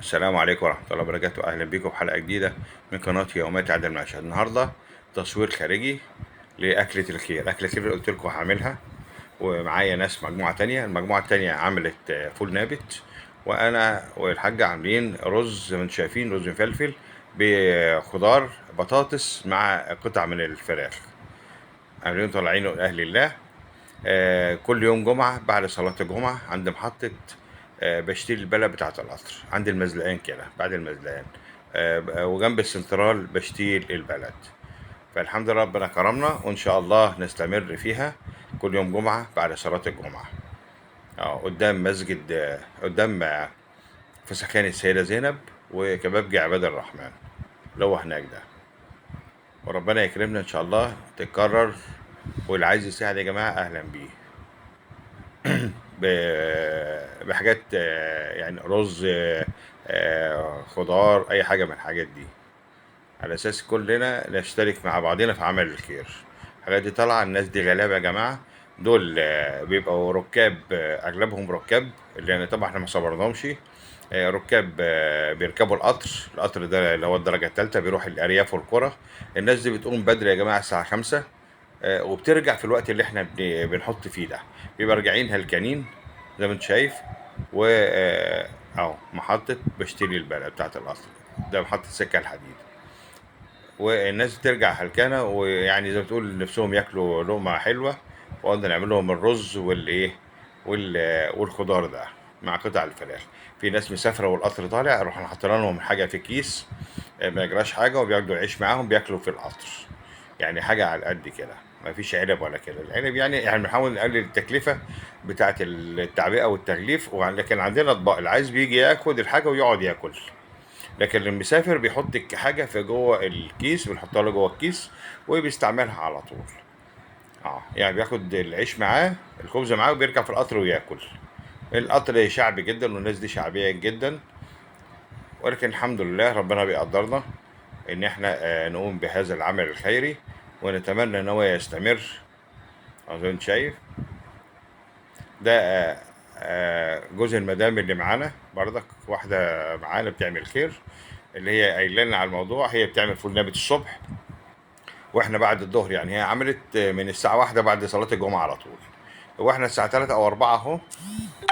السلام عليكم ورحمة الله وبركاته. أهلا بكم في حلقة جديدة من قناة يوميات عدل المشهد. النهاردة تصوير خارجي لأكلة الخير. أكلة الخير اللي قلت لكم هعملها، ومعايا ناس مجموعة تانية. المجموعة التانية عملت فول نابت، وأنا والحاجة عاملين رز زي ما انتم شايفين، رز مفلفل بخضار بطاطس مع قطع من الفراخ. عاملين طالعينه لأهل الله. كل يوم جمعة بعد صلاة الجمعة عند محطة بشتري البلد بتاعة القطر عند المزلقان كده، بعد المزلقان وجنب السنترال بشتيل البلد. فالحمد لله ربنا كرمنا، وإن شاء الله نستمر فيها كل يوم جمعة بعد صلاة الجمعة. قدام مسجد، قدام في سكن السيدة زينب وكبابجي عباد الرحمن اللي هو هناك ده. وربنا يكرمنا إن شاء الله تتكرر، واللي عايز يساعد يا جماعة أهلا بيه. بحاجات يعني رز، خضار، اي حاجه من الحاجات دي، على اساس كلنا نشترك مع بعضنا في عمل الخير. الحاجات دي طالعه، الناس دي غلابه يا جماعه. دول بيبقوا ركاب، اغلبهم ركاب، اللي يعني طبعا احنا ما صبرناهمش. ركاب بيركبوا القطر ده اللي هو الدرجه الثالثه، بيروح الارياف والقرى. الناس دي بتقوم بدري يا جماعه الساعه 5، وبترجع في الوقت اللي احنا بنحط فيه ده. بيبقى راجعين هلكانين زي ما انت شايف. و اهو محطة بشتري البلد بتاعت القطر، ده محطة سكة الحديد. والناس بترجع هلكانة، ويعني زي ما تقول نفسهم ياكلوا لقمة حلوة، وقلنا نعمل لهم الرز والايه والخضار ده مع قطع الفراخ. في ناس مسافرة والقطر طالع، رحنا حاطين لهم حاجة في كيس، ما يجراش حاجة، وبياخدوا عيش معاهم بياكلوا في القطر. يعني حاجة على قد كده، ما فيش علب ولا كده. العلب يعني بنحاول نقلل التكلفة بتاعة التعبئة والتغليف، لكن عندنا اطباق، اللي عايز بيجي ياخد الحاجة ويقعد ياكل. لكن المسافر بيحط حاجة في جوه الكيس، بنحطها له جوه الكيس وبيستعملها على طول. يعني بياخد العيش معاه، الخبز معاه، وبيركب في القطر وياكل. القطر شعبي جدا، والناس دي شعبية جدا. ولكن الحمد لله ربنا بيقدرنا ان احنا نقوم بهذا العمل الخيري، ونتمنى ان هو يستمر. زي ما انت شايف ده جوز المدام اللي معانا برضك، واحدة معانا بتعمل خير، اللي هي قايله لنا على الموضوع. هي بتعمل فول نابت الصبح، واحنا بعد الظهر. يعني هي عملت من الساعة واحدة بعد صلاة الجمعة على طول، واحنا الساعة 3 أو 4 أهو.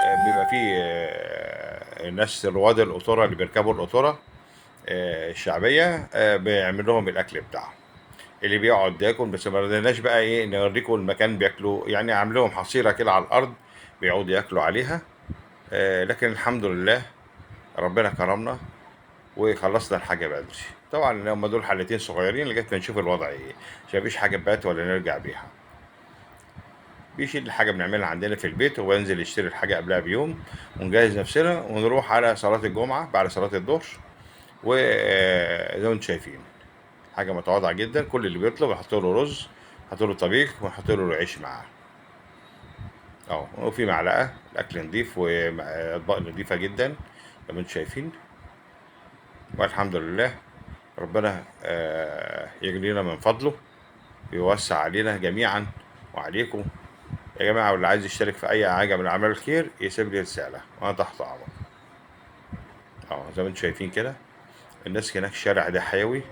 بيبقى فيه الناس رواد القطورة اللي بيركبوا القطورة الشعبية، بيعمل لهم الأكل بتاعهم. اللي بيقعد ياكل، بس ما رضيناش بقى ايه نوريكم المكان بياكلوا، يعني عامل لهم حصيره كده على الارض بيقعدوا ياكلوا عليها. لكن الحمد لله ربنا كرمنا وخلصنا الحاجه بدري. طبعا هم دول حلتين صغيرين لغايه ما نشوف الوضع ايه، عشان مفيش حاجه بات ولا نرجع بيها. بيشيل الحاجه بنعملها عندنا في البيت، وبنزل يشتري الحاجه قبلها بيوم، ونجهز نفسنا ونروح على صلاه الجمعه بعد صلاه الظهر. وزي ما انتم شايفين حاجه متواضعه جدا. كل اللي بيطلب نحط له رز، نحط له طبيخ، ونحط له العيش معاه. وفي معلقه، الاكل نضيف واطباق نضيفه جدا زي ما انتم شايفين. والحمد لله ربنا يجنينا من فضله، ويوسع علينا جميعا وعليكم يا جماعه. واللي عايز يشترك في اي حاجه من اعمال الخير يسيب لي رساله وانا تحت امره. زي ما انتم شايفين كده، الناس هناك الشارع ده حيوي،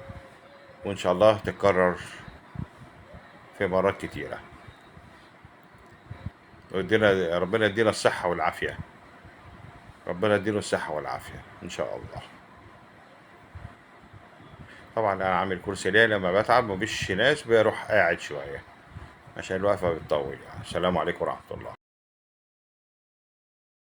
وان شاء الله تتكرر في مرات كتيره. ربنا يدينا الصحه والعافيه. ربنا يديله الصحه والعافيه ان شاء الله. طبعا انا عامل كرسي ليا، لما بتعب مفيش ناس بروح قاعد شويه عشان الوقفه بتطول. يعني السلام عليكم ورحمه الله.